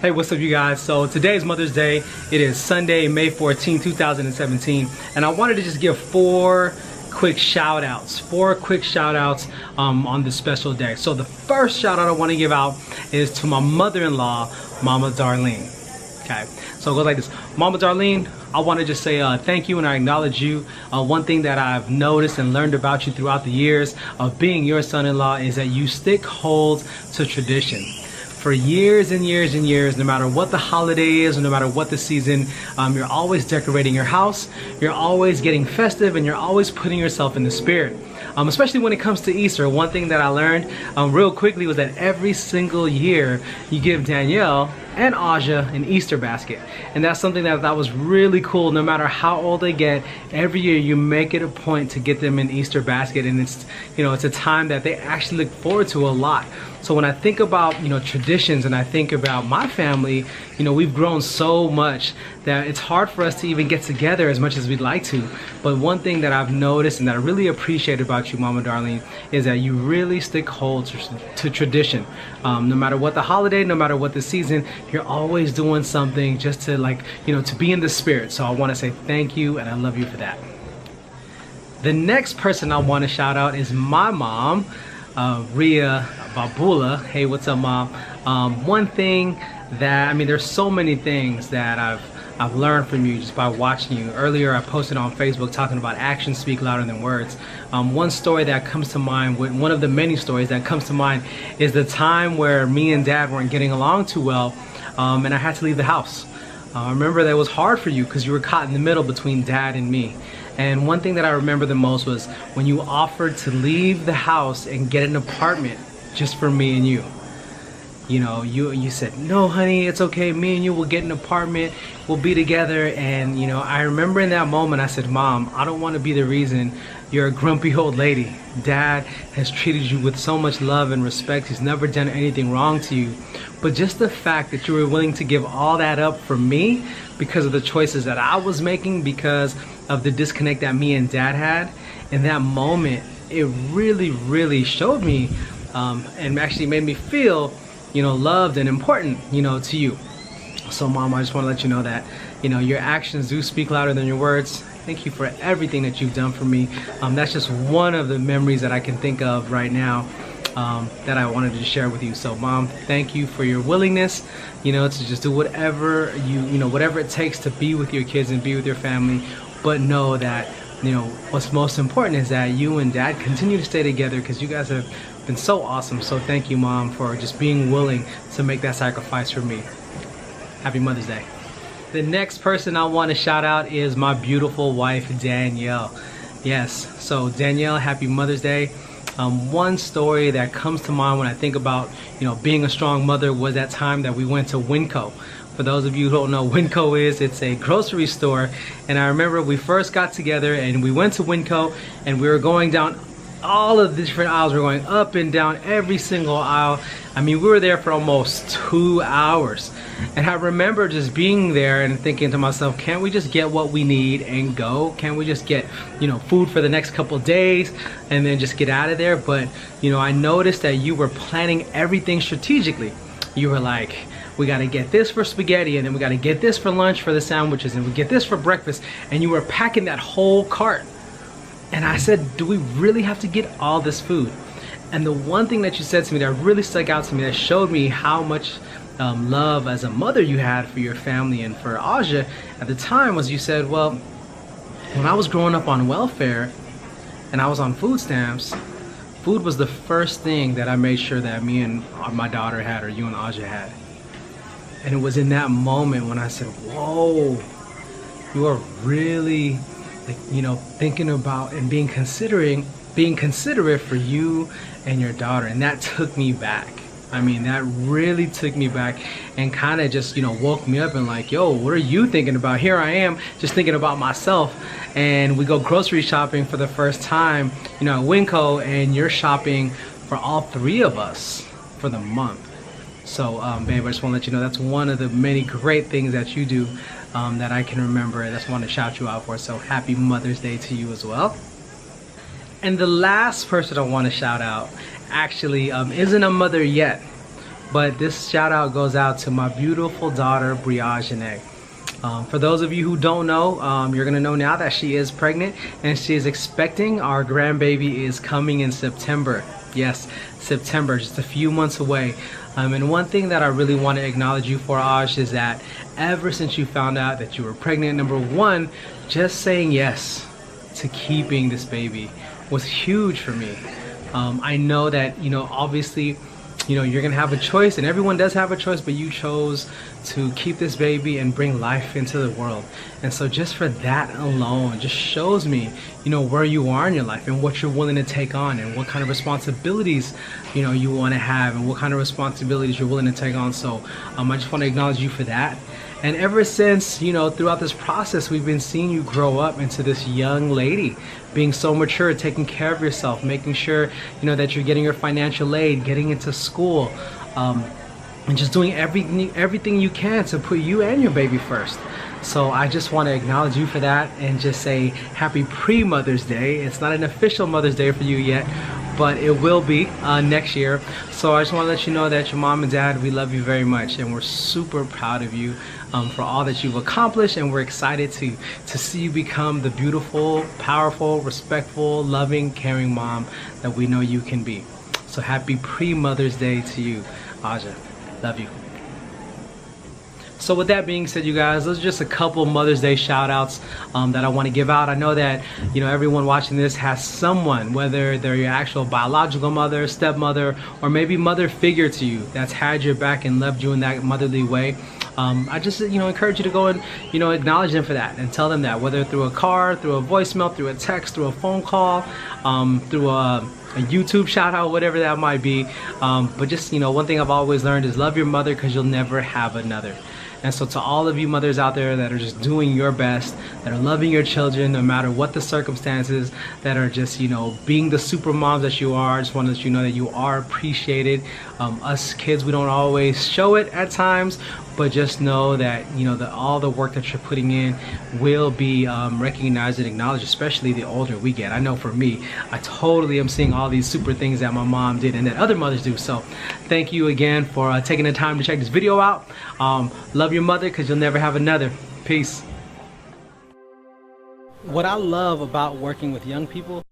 Hey, what's up you guys? So today's Mother's Day. It is Sunday, May 14, 2017, and I wanted to just give four quick shout outs on this special day. So the first shout out I want to give out is to my mother-in-law, Mama Darlene. Okay, so it goes like this. Mama Darlene, I want to just say thank you and I acknowledge you. One thing that I've noticed and learned about you throughout the years of being your son-in-law is that you stick hold to tradition. For years and years and years, no matter what the holiday is, or no matter what the season, you're always decorating your house, you're always getting festive, and you're always putting yourself in the spirit. Especially when it comes to Easter, one thing that I learned real quickly was that every single year you give Danielle and Aja an Easter basket. And that's something that I thought was really cool. No matter how old they get, every year you make it a point to get them an Easter basket, and it's, you know, it's a time that they actually look forward to a lot. So when I think about, you know, traditions, and I think about my family, you know, we've grown so much that it's hard for us to even get together as much as we'd like to. But one thing that I've noticed and that I really appreciate about you, Mama Darlene, is that you really stick hold to tradition. No matter what the holiday, no matter what the season, you're always doing something just to, like, you know, to be in the spirit. So I want to say thank you and I love you for that. The next person I want to shout out is my mom, Ria Babula. Hey, what's up, Mom? One thing that, I mean, there's so many things that I've learned from you just by watching you. Earlier I posted on Facebook talking about actions speak louder than words. One story that comes to mind, one of the many stories that comes to mind, is the time where me and Dad weren't getting along too well, and I had to leave the house. I remember that it was hard for you because you were caught in the middle between Dad and me. And one thing that I remember the most was when you offered to leave the house and get an apartment just for me and you. You know, you said, no honey, it's okay, me and you will get an apartment, we'll be together. And you know, I remember in that moment I said, Mom, I don't want to be the reason you're a grumpy old lady. Dad has treated you with so much love and respect. He's never done anything wrong to you. But just the fact that you were willing to give all that up for me because of the choices that I was making, because of the disconnect that me and Dad had, in that moment, it really showed me and actually made me feel, you know, loved and important, you know, to you. So Mom, I just want to let you know that, you know, your actions do speak louder than your words. Thank you for everything that you've done for me. That's just one of the memories that I can think of right now that I wanted to share with you. So Mom, thank you for your willingness, you know, to just do whatever you know, whatever it takes to be with your kids and be with your family. But know that, you know, what's most important is that you and Dad continue to stay together, because you guys have been so awesome. So thank you, Mom, for just being willing to make that sacrifice for me. Happy Mother's Day. The next person I want to shout out is my beautiful wife, Danielle. Yes, so Danielle, happy Mother's Day. One story that comes to mind when I think about, you know, being a strong mother was that time that we went to Winco. For those of you who don't know what Winco is, it's a grocery store. And I remember we first got together and we went to Winco and we were going down all of the different aisles. We're going up and down every single aisle. I mean, we were there for almost 2 hours. And I remember just being there and thinking to myself, can't we just get what we need and go? Can't we just get, you know, food for the next couple of days and then just get out of there? But, you know, I noticed that you were planning everything strategically. You were like, we got to get this for spaghetti, and then we got to get this for lunch for the sandwiches, and we get this for breakfast. And you were packing that whole cart. And I said, do we really have to get all this food? And the one thing that you said to me that really stuck out to me, that showed me how much love as a mother you had for your family and for Aja at the time, was you said, well, when I was growing up on welfare and I was on food stamps, food was the first thing that I made sure that me and my daughter had, or you and Aja had. And it was in that moment when I said, whoa, you are really, like, you know, thinking about and being considerate for you and your daughter. And that took me back. I mean, that really took me back and kind of just, you know, woke me up and like, yo, what are you thinking about? Here I am just thinking about myself. And we go grocery shopping for the first time, you know, at Winco, and you're shopping for all three of us for the month. So, babe, I just want to let you know that's one of the many great things that you do that I can remember. I just want to shout you out for. So happy Mother's Day to you as well. And the last person I want to shout out actually isn't a mother yet, but this shout out goes out to my beautiful daughter, Briagene. For those of you who don't know, you're gonna know now that she is pregnant and she is expecting. Our grandbaby is coming in September. Yes, September, just a few months away. And one thing that I really want to acknowledge you for, Aj, is that ever since you found out that you were pregnant, number one, just saying yes to keeping this baby was huge for me. I know that, obviously, you're gonna have a choice, and everyone does have a choice, but you chose to keep this baby and bring life into the world. And so just for that alone just shows me, where you are in your life and what you're willing to take on and what kind of responsibilities, you want to have and what kind of responsibilities you're willing to take on. So I just want to acknowledge you for that. And ever since, throughout this process, we've been seeing you grow up into this young lady, being so mature, taking care of yourself, making sure, that you're getting your financial aid, getting into school, and just doing everything you can to put you and your baby first. So I just want to acknowledge you for that and just say happy pre-Mother's Day. It's not an official Mother's Day for you yet, but it will be next year. So I just want to let you know that your mom and dad, we love you very much, and we're super proud of you for all that you've accomplished, and we're excited to see you become the beautiful, powerful, respectful, loving, caring mom that we know you can be. So happy pre-Mother's Day to you, Aja. Love you. So with that being said, you guys, those are just a couple Mother's Day shout outs that I want to give out. I know that, everyone watching this has someone, whether they're your actual biological mother, stepmother, or maybe mother figure to you that's had your back and loved you in that motherly way. I just, encourage you to go and, acknowledge them for that and tell them that, whether through a card, through a voicemail, through a text, through a phone call, through a YouTube shout out, whatever that might be. But just, one thing I've always learned is love your mother, because you'll never have another. And so to all of you mothers out there that are just doing your best, that are loving your children no matter what the circumstances, that are just, being the super moms that you are, I just want to let you know that you are appreciated. Us kids, we don't always show it at times, but just know that, that all the work that you're putting in will be recognized and acknowledged, especially the older we get. I know for me, I totally am seeing all these super things that my mom did and that other mothers do. So thank you again for taking the time to check this video out. Love your mother, because you'll never have another. Peace. What I love about working with young people